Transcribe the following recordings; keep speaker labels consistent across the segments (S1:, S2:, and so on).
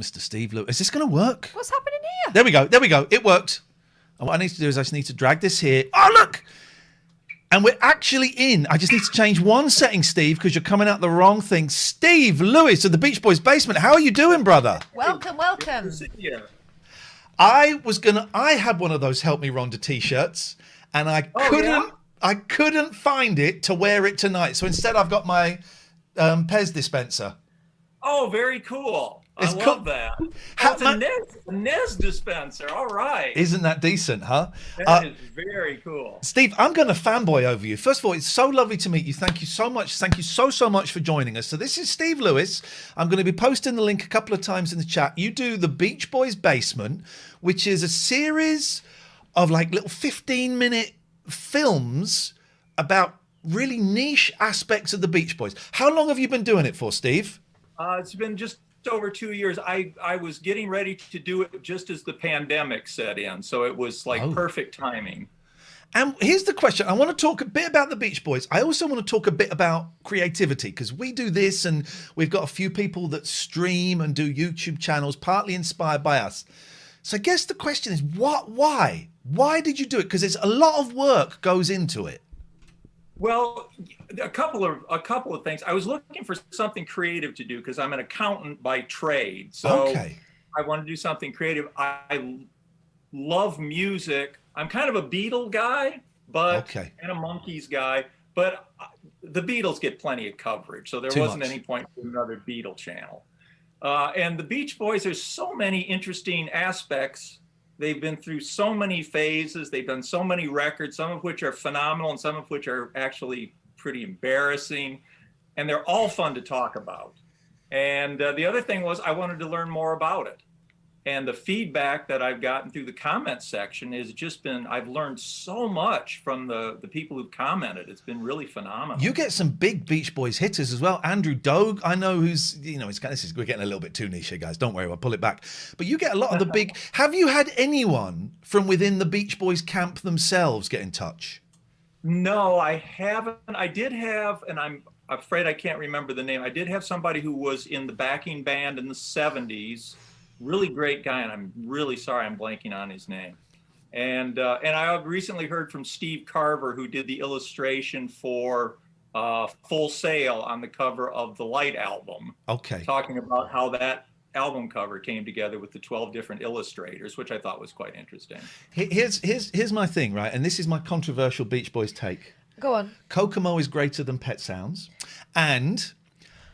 S1: Mr. Steve Lewis. Is this going to work?
S2: What's happening here?
S1: There we go. There we go. It worked. And what I need to do is I just need to drag this here. Oh, look! And we're actually in. I just need to change one setting, Steve, because you're coming out the wrong thing. Steve Lewis of the Beach Boys Basement. How are you doing, brother?
S2: Welcome, welcome.
S1: I had one of those Help Me Rhonda t-shirts, and I couldn't find it to wear it tonight. So instead I've got my Pez dispenser.
S3: Oh, very cool.
S1: It's
S3: I love that. It's a Nez dispenser. All right.
S1: Isn't that decent, huh?
S3: That is very cool.
S1: Steve, I'm going to fanboy over you. First of all, it's so lovely to meet you. Thank you so much. Thank you so much for joining us. So this is Steve Lewis. I'm going to be posting the link a couple of times in the chat. You do the Beach Boys Basement, which is a series of like little 15-minute films about really niche aspects of the Beach Boys. How long have you been doing it for, Steve?
S3: It's been just over 2 years. I was getting ready to do it just as the pandemic set in, so it was like perfect timing.
S1: And here's the question. I want to talk a bit about the Beach Boys. I also want to talk a bit about creativity, because we do this and we've got a few people that stream and do YouTube channels partly inspired by us. So I guess the question is, why? Why did you do it? Because there's a lot of work goes into it.
S3: Well, a couple of things. I was looking for something creative to do because I'm an accountant by trade. So I wanted to do something creative. I love music. I'm kind of a Beatle guy, and a Monkees guy, but the Beatles get plenty of coverage. So there wasn't any point for another Beatle channel. And the Beach Boys, there's so many interesting aspects. They've been through so many phases. They've done so many records, some of which are phenomenal and some of which are actually pretty embarrassing. And they're all fun to talk about. And the other thing was I wanted to learn more about it. And the feedback that I've gotten through the comment section has just been, I've learned so much from the people who've commented. It's been really phenomenal.
S1: You get some big Beach Boys hitters as well. Andrew Dogue, I know, who's, we're getting a little bit too niche here, guys. Don't worry, I'll pull it back. But you get a lot of the big, have you had anyone from within the Beach Boys camp themselves get in touch?
S3: No, I haven't. I did have, and I'm afraid I can't remember the name. I did have somebody who was in the backing band in the 70s. Really great guy, and I'm really sorry I'm blanking on his name. And I recently heard from Steve Carver, who did the illustration for Full Sail on the cover of the Light album.
S1: Okay.
S3: Talking about how that album cover came together with the 12 different illustrators, which I thought was quite interesting.
S1: Here's my thing, right? And this is my controversial Beach Boys take.
S2: Go on.
S1: Kokomo is greater than Pet Sounds, and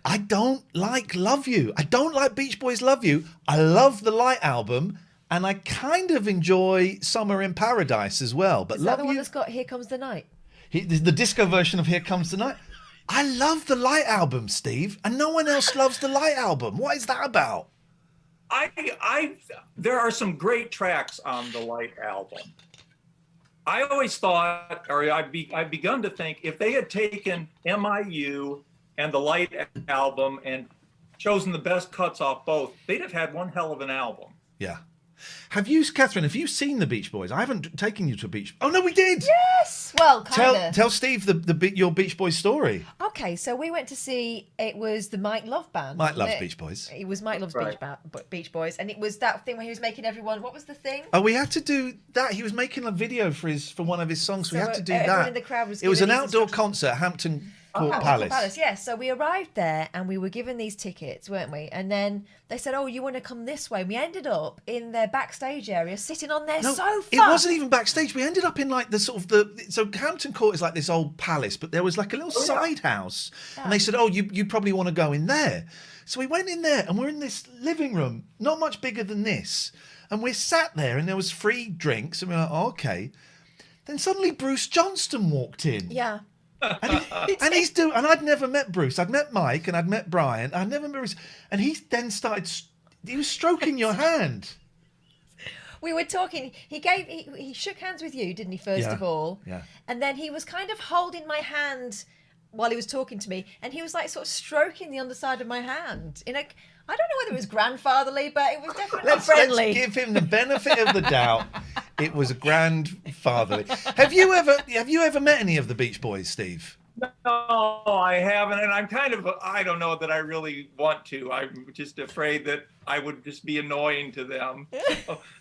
S1: I don't like Love You. I don't like Beach Boys Love You. I love the Light album, and I kind of enjoy Summer in Paradise as well. But
S2: is that
S1: Love
S2: the one
S1: You,
S2: that's got Here Comes the Night?
S1: The disco version of Here Comes the Night. I love the Light album, Steve, and no one else loves the Light album. What is that about?
S3: There are some great tracks on the Light album. I always thought, or I've begun to think, if they had taken MIU and the Light album and chosen the best cuts off both, they'd have had one hell of an album.
S1: Yeah. Catherine, have you seen the Beach Boys? I haven't taken you to a beach. Oh, no, we did.
S2: Yes. Well, kind of.
S1: Tell Steve your Beach Boys story.
S2: Okay, so we went to see, it was the Mike Love Band.
S1: Mike loves Beach Boys.
S2: It was Mike Love's Beach Boys. And it was that thing where he was making everyone, what was the thing?
S1: Oh, we had to do that. He was making a video for one of his songs. So we had to do that.
S2: In the crowd was
S1: it was an outdoor concert, Hampton Court Palace.
S2: Yes. So we arrived there and we were given these tickets, weren't we? And then they said, "Oh, you want to come this way?" And we ended up in their backstage area, sitting on their sofa.
S1: It wasn't even backstage. We ended up in like so Hampton Court is like this old palace, but there was like a little side house, and they said, "Oh, you probably want to go in there." So we went in there, and we're in this living room, not much bigger than this, and we're sat there, and there was free drinks, and we're like, oh, "Okay." Then suddenly Bruce Johnston walked in.
S2: Yeah.
S1: And I'd never met Bruce. I'd met Mike and I'd met Brian. I'd never met Bruce. And he then he was stroking your hand.
S2: We were talking. He shook hands with you, didn't he? First of all,
S1: yeah.
S2: And then he was kind of holding my hand while he was talking to me, and he was like sort of stroking the underside of my hand I don't know whether it was grandfatherly, but it was definitely friendly.
S1: Let's give him the benefit of the doubt. It was grandfatherly. Have you ever met any of the Beach Boys, Steve?
S3: No, I haven't, and I'm kind of, I don't know that I really want to. I'm just afraid that I would just be annoying to them.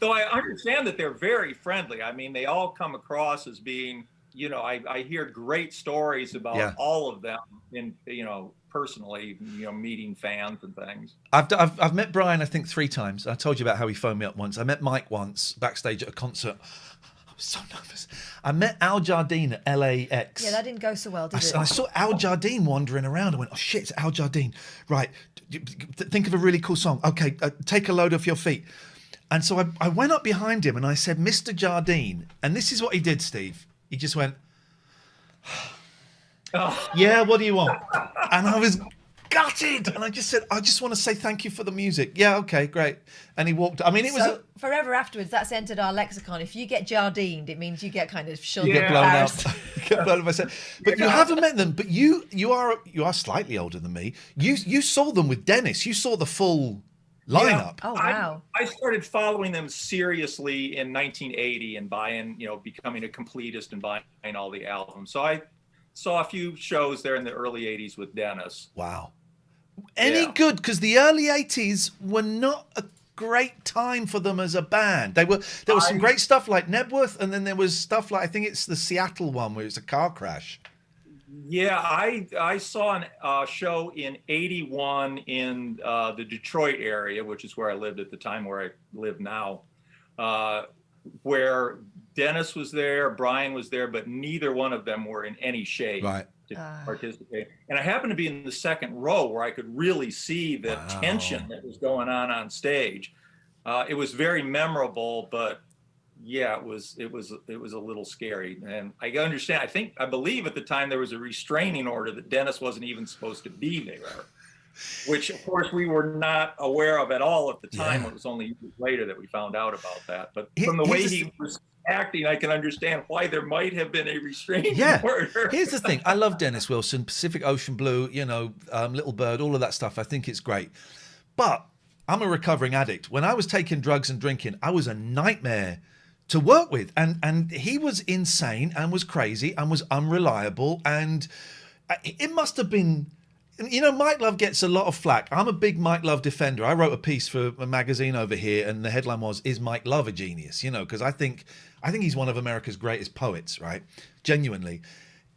S3: Though I understand that they're very friendly. I mean, they all come across as being, you know, I hear great stories about all of them in, you know, personally, you know, meeting fans and things.
S1: I've met Brian, I think 3 times. I told you about how he phoned me up once. I met Mike once backstage at a concert. I was so nervous. I met Al Jardine at LAX.
S2: Yeah, that didn't go so well, did it?
S1: I saw Al Jardine wandering around. I went, oh shit, it's Al Jardine. Right, think of a really cool song. Okay, take a load off your feet. And so I went up behind him and I said, Mr. Jardine. And this is what he did, Steve. He just went, yeah, what do you want? And I was gutted. And I just said, I just want to say thank you for the music. Yeah, okay, great. And he walked. I mean, it was
S2: forever afterwards. That's entered our lexicon. If you get Jardined, it means you get kind of shunned.
S1: You get blown out. Get blown out. But you haven't met them. But you are slightly older than me. You saw them with Dennis. You saw the full lineup.
S2: Oh wow!
S3: I started following them seriously in 1980 and becoming a completist and buying all the albums. So I saw a few shows there in the early 80s with Dennis.
S1: Wow. Any good? Because the early 80s were not a great time for them as a band. There was some great stuff like Nebworth, and then there was stuff like, I think it's the Seattle one where it's a car crash.
S3: Yeah, I saw a show in 81 in the Detroit area, which is where I lived at the time, where I live now, where Dennis was there, Brian was there, but neither one of them were in any shape to participate. And I happened to be in the second row where I could really see the tension that was going on stage. It was very memorable, but yeah, it was a little scary. And I understand, I believe at the time there was a restraining order that Dennis wasn't even supposed to be there, which of course we were not aware of at all at the time. It was only years later that we found out about that. But from the way he was acting, I can understand why there might have been a restraining order.
S1: Here's the thing. I love Dennis Wilson, Pacific Ocean Blue, Little Bird, all of that stuff. I think it's great. But I'm a recovering addict. When I was taking drugs and drinking, I was a nightmare to work with. And he was insane and was crazy and was unreliable. And it must have been... Mike Love gets a lot of flack. I'm a big Mike Love defender. I wrote a piece for a magazine over here, and the headline was, "Is Mike Love a genius?" Because I think he's one of America's greatest poets, right? Genuinely.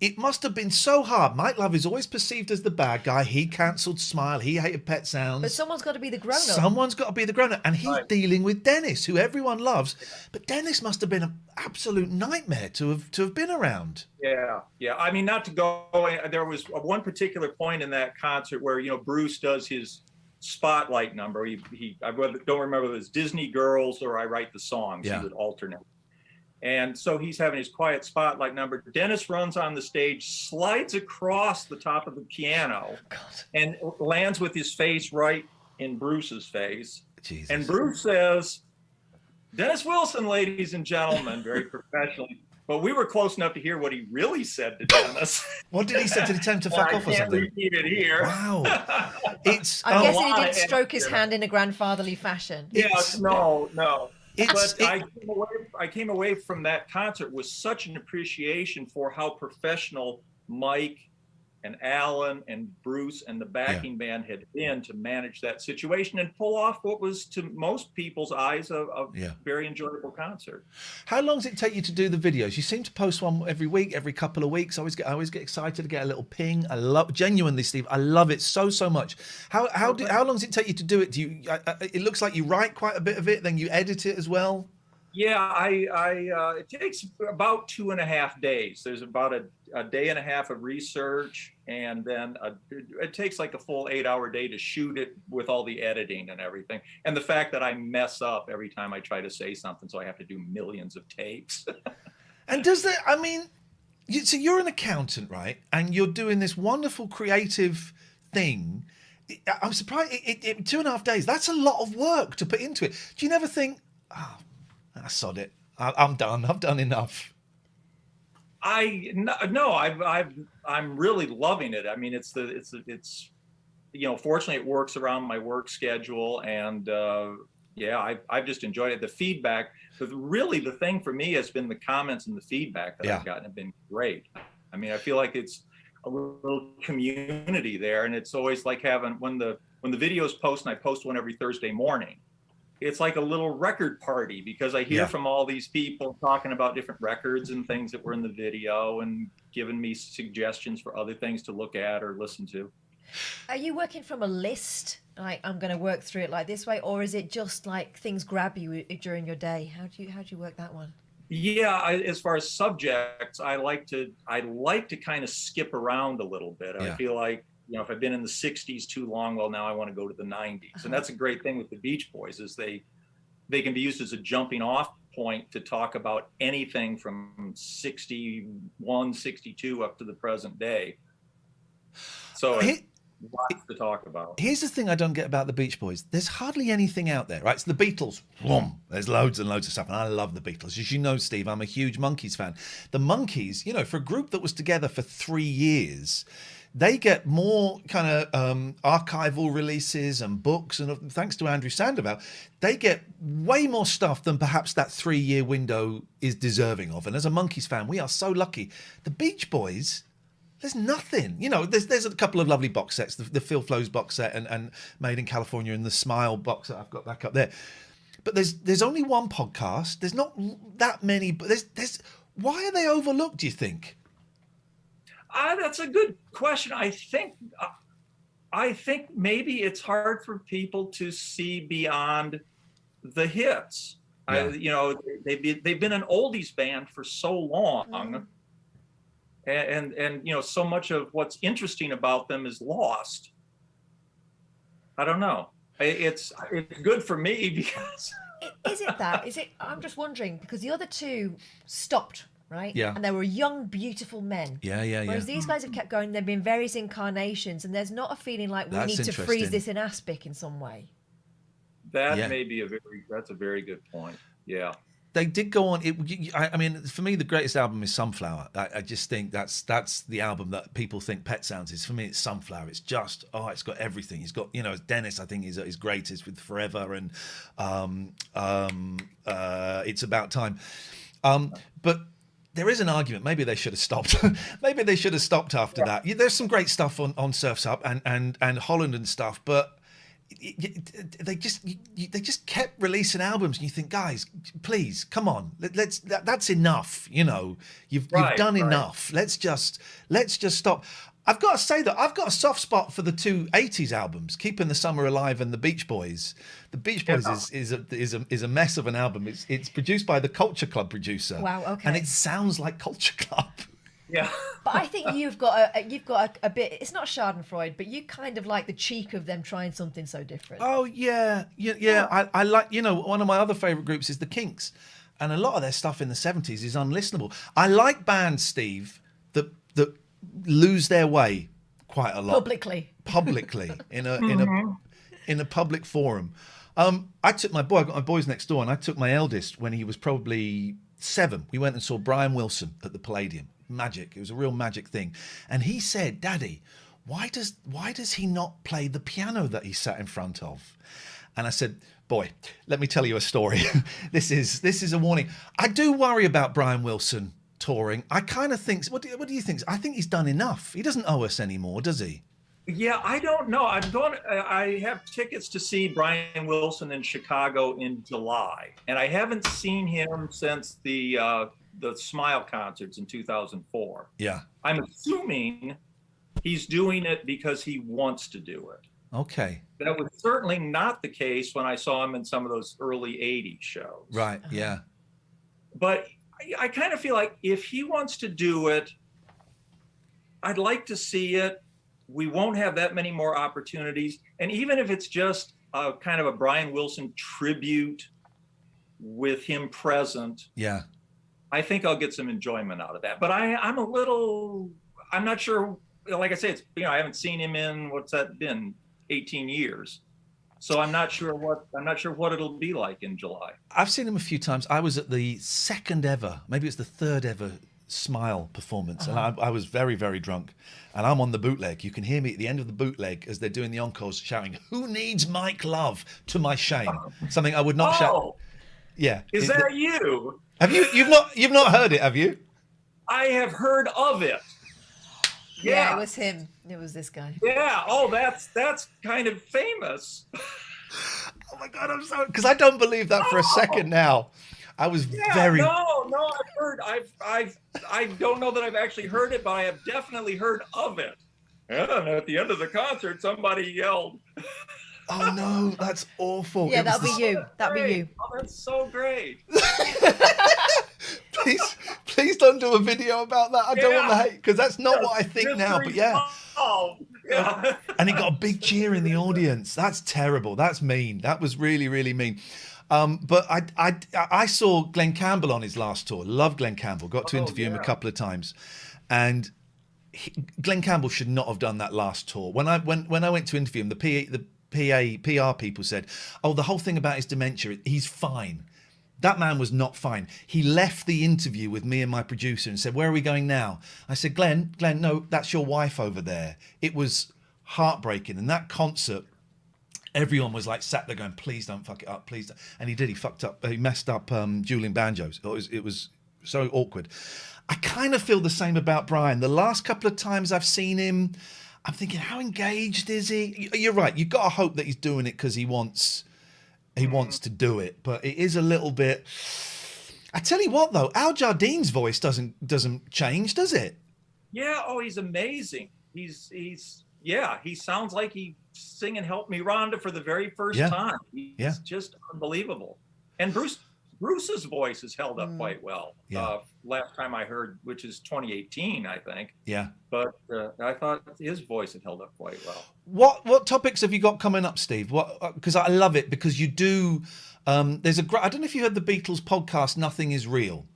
S1: It must have been so hard. Mike Love is always perceived as the bad guy. He cancelled Smile. He hated Pet Sounds.
S2: But someone's got to be the grown-up.
S1: Someone's got to be the grown-up. And he's dealing with Dennis, who everyone loves. But Dennis must have been an absolute nightmare to have been around.
S3: Yeah. I mean, not to go... There was one particular point in that concert where, Bruce does his spotlight number. I don't remember if it was Disney Girls or I Write the Songs. He would alternate. And so he's having his quiet spotlight number. Dennis runs on the stage, slides across the top of the piano, and lands with his face right in Bruce's face.
S1: Jesus.
S3: And Bruce says, "Dennis Wilson, ladies and gentlemen," very professionally. But we were close enough to hear what he really said to Dennis.
S1: What did he say? Did he tell him to fuck off or something?
S3: I can't repeat it here.
S1: Wow.
S2: I'm guessing he didn't stroke his hand in a grandfatherly fashion.
S3: No. I came away from that concert with such an appreciation for how professional Mike and Alan and Bruce and the backing band had been to manage that situation and pull off what was to most people's eyes a very enjoyable concert.
S1: How long does it take you to do the videos? You seem to post one every week, every couple of weeks. I always get excited to get a little ping. Genuinely, Steve, I love it so much. How long does it take you to do it? It looks like you write quite a bit of it, then you edit it as well.
S3: Yeah, it takes about 2.5 days. There's about a day and a half of research, and then it takes like a full 8-hour day to shoot it with all the editing and everything. And the fact that I mess up every time I try to say something, so I have to do millions of takes.
S1: And so you're an accountant, right? And you're doing this wonderful creative thing. I'm surprised, 2.5 days, that's a lot of work to put into it. Do you never think, I sod it. I'm done. I've done enough.
S3: I'm really loving it. I mean, it's fortunately it works around my work schedule, and I've just enjoyed it. The feedback, really the thing for me has been the comments and the feedback that I've gotten have been great. I mean, I feel like a little community there, and it's always like having when the videos post, and I post one every Thursday morning. It's like a little record party because I hear from all these people talking about different records and things that were in the video and giving me suggestions for other things to look at or listen to.
S2: Are you working from a list? Like, I'm going to work through it like this way, or is it just like things grab you during your day? How do you work that one?
S3: Yeah, as far as subjects, I like to kind of skip around a little bit. I feel like, if I've been in the 60s too long, well, now I want to go to the 90s. And that's a great thing with the Beach Boys is they can be used as a jumping off point to talk about anything from 61, 62 up to the present day. So lots to talk about.
S1: Here's the thing I don't get about the Beach Boys. There's hardly anything out there, right? So the Beatles, there's loads and loads of stuff. And I love the Beatles. As you know, Steve, I'm a huge Monkees fan. The Monkees, for a group that was together for 3 years, they get more kind of archival releases and books, and thanks to Andrew Sandoval, they get way more stuff than perhaps that 3-year window is deserving of. And as a Monkees fan, we are so lucky. The Beach Boys, there's nothing. There's a couple of lovely box sets, the Phil Flows box set and Made in California and the Smile box set I've got back up there. But there's only one podcast. There's not that many. But there's why are they overlooked, do you think?
S3: That's a good question. I think maybe it's hard for people to see beyond the hits. Yeah. They've been an oldies band for so long, and so much of what's interesting about them is lost. I don't know. It's good for me because.
S2: Is it that? Is it? I'm just wondering because the other two stopped. Right?
S1: Yeah.
S2: And they were young, beautiful men.
S1: Yeah.
S2: Whereas these guys have kept going. They've been various incarnations, and there's not a feeling like we need to freeze this in aspic in some way.
S3: That may be that's a very good point. Yeah.
S1: They did go on. I mean, for me, the greatest album is Sunflower. I just think that's the album that people think Pet Sounds is. For me, it's Sunflower. It's just it's got everything. He's got Dennis. I think is greatest with Forever and It's About Time. But there is an argument. Maybe they should have stopped. Maybe they should have stopped after that. There's some great stuff on Surf's Up and Holland and stuff, but they just kept releasing albums, and you think, guys, please, come on, that's enough. You've done enough. Let's just stop. I've got to say that I've got a soft spot for the two 80s albums, Keeping the Summer Alive and The Beach Boys. The Beach Boys is a mess of an album. It's produced by the Culture Club producer.
S2: Wow, okay.
S1: And it sounds like Culture Club.
S3: Yeah.
S2: But I think you've got a bit. It's not Schadenfreude, but you kind of like the cheek of them trying something so different.
S1: Oh yeah. I like. One of my other favorite groups is the Kinks, and a lot of their stuff in the 70s is unlistenable. I like bands, Steve, that lose their way quite a lot publicly in a public forum. I took my boy. I got my boys next door, and I took my eldest when he was probably 7. We went and saw Brian Wilson at the Palladium. Magic. It was a real magic thing. And he said, Daddy, why does he not play the piano that he sat in front of? And I said, boy, let me tell you a story. This is a warning. I do worry about Brian Wilson touring. I kind of think, what do you think? I think he's done enough. He doesn't owe us anymore, does he?
S3: Yeah, I don't know. I have tickets to see Brian Wilson in Chicago in July, and I haven't seen him since the Smile concerts in 2004.
S1: Yeah.
S3: I'm assuming he's doing it because he wants to do it.
S1: Okay.
S3: That was certainly not the case when I saw him in some of those early 80s shows.
S1: Right, yeah.
S3: But I kind of feel like if he wants to do it, I'd like to see it. We won't have that many more opportunities. And even if it's just a kind of a Brian Wilson tribute with him present,
S1: yeah,
S3: I think I'll get some enjoyment out of that. But I'm not sure. Like I say, I haven't seen him in, what's that been, 18 years. So I'm not sure what it'll be like in July.
S1: I've seen him a few times. I was at the second ever, maybe it's the third ever Smile performance, and I was very, very drunk, and I'm on the bootleg. You can hear me at the end of the bootleg as they're doing the encores shouting, "Who needs Mike Love?" to my shame. Something I would not shout. Yeah.
S3: Is that you?
S1: Have you've not heard it, have you?
S3: I have heard of it.
S2: Yeah, it was him. It was this guy.
S3: Yeah. Oh, that's kind of famous.
S1: Oh my God, I'm so, because I don't believe that for a second now. I was very.
S3: No, I've heard. I don't know that I've actually heard it, but I have definitely heard of it. And at the end of the concert, somebody yelled.
S1: Oh no, that's awful.
S2: Yeah, that'll be you. That'll be you.
S3: Oh, that's so great.
S1: Please don't do a video about that. I don't want to hate, because that's not what I think now. But yeah.
S3: Oh, yeah.
S1: And he got a big cheer in the audience. That's terrible. That's mean. That was really, really mean. But I saw Glenn Campbell on his last tour. Loved Glenn Campbell. Got to interview him a couple of times, and Glenn Campbell should not have done that last tour. When I went to interview him, the PR people said, "Oh, the whole thing about his dementia, he's fine." That man was not fine. He left the interview with me and my producer and said, "Where are we going now?" I said, Glenn, no, that's your wife over there." It was heartbreaking. And that concert, everyone was like sat there going, "Please don't fuck it up, please don't." And he did. He fucked up. He messed up dueling banjos. It was so awkward. I kind of feel the same about Brian. The last couple of times I've seen him, I'm thinking, how engaged is he? You're right. You've got to hope that he's doing it because he wants to do it. But it is a little bit. I tell you what, though, Al Jardine's voice doesn't change, does it?
S3: Yeah. Oh, he's amazing. He sounds like he's singing "Help Me, Rhonda" for the very first time. He's just unbelievable. And Bruce's voice has held up quite well. Last time I heard, which is 2018, I think. Yeah. But I thought his voice had held up quite well.
S1: What topics have you got coming up, Steve? Because I love it, because you do. There's I don't know if you heard the Beatles podcast, Nothing Is Real.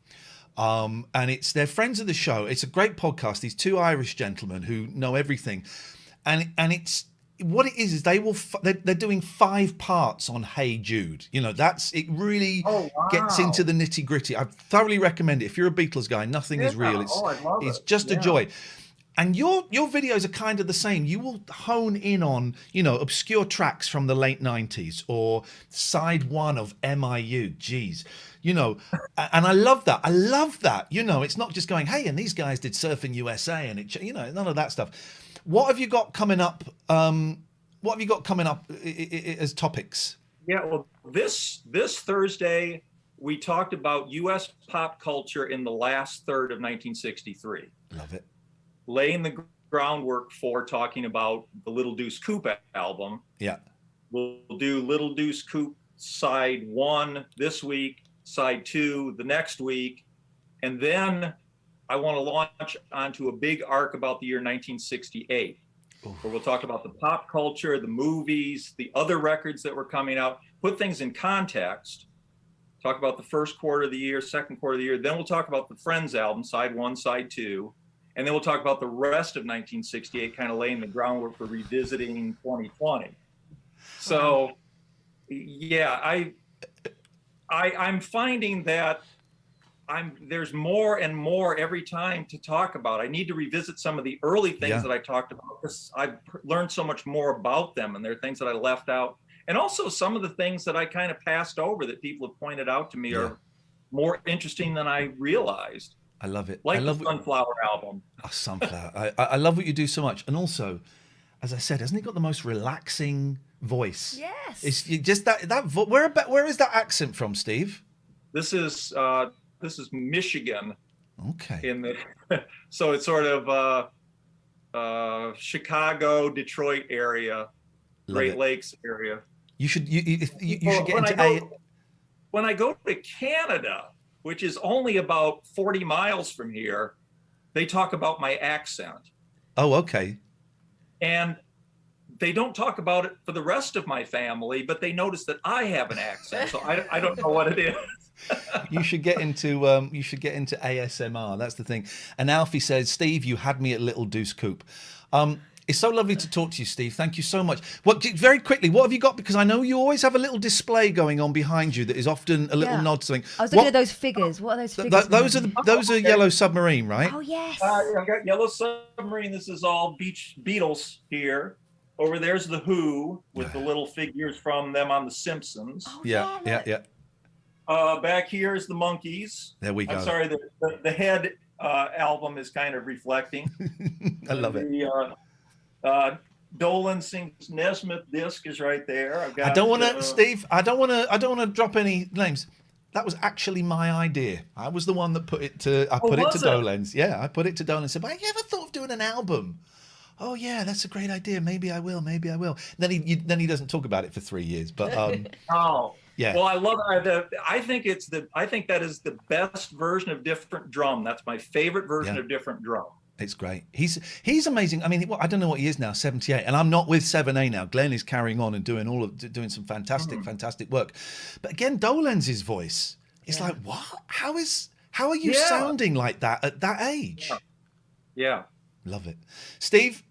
S1: And they're friends of the show. It's a great podcast. These two Irish gentlemen who know everything. And it's what it is they're doing 5 parts on Hey Jude. You know, it really gets into the nitty gritty. I thoroughly recommend it. If you're a Beatles guy, Nothing Is Real. It's just a joy. And your videos are kind of the same. You will hone in on, obscure tracks from the late 90s or side 1 of MIU. Geez. And I love that. It's not just going, hey, and these guys did Surfing USA and none of that stuff. What have you got coming up? As topics?
S3: Yeah, well, this Thursday we talked about U.S. pop culture in the last third of 1963.
S1: Love it.
S3: Laying the groundwork for talking about the Little Deuce Coupe album.
S1: Yeah.
S3: We'll do Little Deuce Coupe side 1 this week, side 2 the next week, and then I want to launch onto a big arc about the year 1968, where we'll talk about the pop culture, the movies, the other records that were coming out, put things in context, talk about the first quarter of the year, second quarter of the year. Then we'll talk about the Friends album, side 1, side 2. And then we'll talk about the rest of 1968, kind of laying the groundwork for revisiting 2020. So, yeah, I'm finding that there's more and more every time to talk about. I need to revisit some of the early things that I talked about, because I've learned so much more about them, and there are things that I left out. And also some of the things that I kind of passed over that people have pointed out to me are more interesting than I realized.
S1: I love it.
S3: Like the Sunflower album.
S1: Oh, Sunflower. I love what you do so much. And also, as I said, hasn't he got the most relaxing voice?
S2: Yes.
S1: It's just that where is that accent from, Steve?
S3: This is Michigan.
S1: Okay.
S3: So it's sort of Chicago, Detroit area, Great Lakes area.
S1: You should get into
S3: when I go to Canada, which is only about 40 miles from here, they talk about my accent.
S1: Oh, okay.
S3: And they don't talk about it for the rest of my family, but they notice that I have an accent. So I don't know what it is.
S1: You should get into ASMR. That's the thing. And Alfie says, Steve, you had me at Little Deuce Coupe. It's so lovely to talk to you, Steve. Thank you so much. Very quickly, what have you got? Because I know you always have a little display going on behind you that is often a little nod to something.
S2: I was looking at those figures. What are those figures?
S1: Those are Yellow Submarine, right?
S2: Oh, yes.
S3: I've got Yellow Submarine. This is all Beatles here. Over there's The Who with the little figures from them on The Simpsons.
S2: Oh,
S1: yeah.
S3: Back here is the Monkees.
S1: There we go.
S3: I'm sorry, the head album is kind of reflecting.
S1: I love it.
S3: Dolan sings Nesmith disc is right there. I've got,
S1: I don't want to, Steve. I don't want to drop any names. That was actually my idea. I was the one that put it to. I put it to Dolan's. Yeah, I put it to Dolan. Said, "Have you ever thought of doing an album?" Oh yeah, that's a great idea. Maybe I will. Maybe I will. Then he doesn't talk about it for 3 years. But
S3: oh
S1: yeah.
S3: Well, I love I think that is the best version of different drum. That's my favorite version of different drum.
S1: It's great. He's amazing. I mean, I don't know what he is now, 78, and I'm not with 7A now. Glenn is carrying on and doing some fantastic work. But again, Dolen's voice. It's like, what? How are you sounding like that at that age?
S3: Yeah.
S1: Love it, Steve.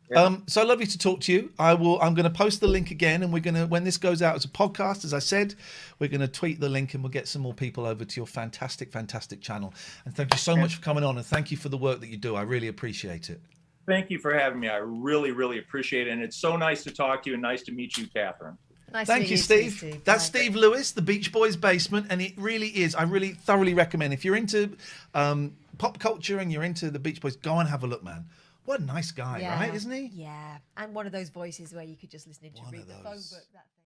S1: So lovely to talk to you. I'm going to post the link again, and when this goes out as a podcast, as I said, we're going to tweet the link, and we'll get some more people over to your fantastic channel. And thank you so much for coming on, and thank you for the work that you do. I really appreciate it.
S3: Thank you for having me. I really, really appreciate it, and it's so nice to talk to you, and nice to meet you, Katherine.
S1: Thank you, Steve. That's Steve Lewis, the Beach Boys Basement, and it really is. I really thoroughly recommend, if you're into pop culture and you're into the Beach Boys, go and have a look, man. What a nice guy, right? Isn't he?
S2: Yeah. And one of those voices where you could just listen to read the phone book. That thing.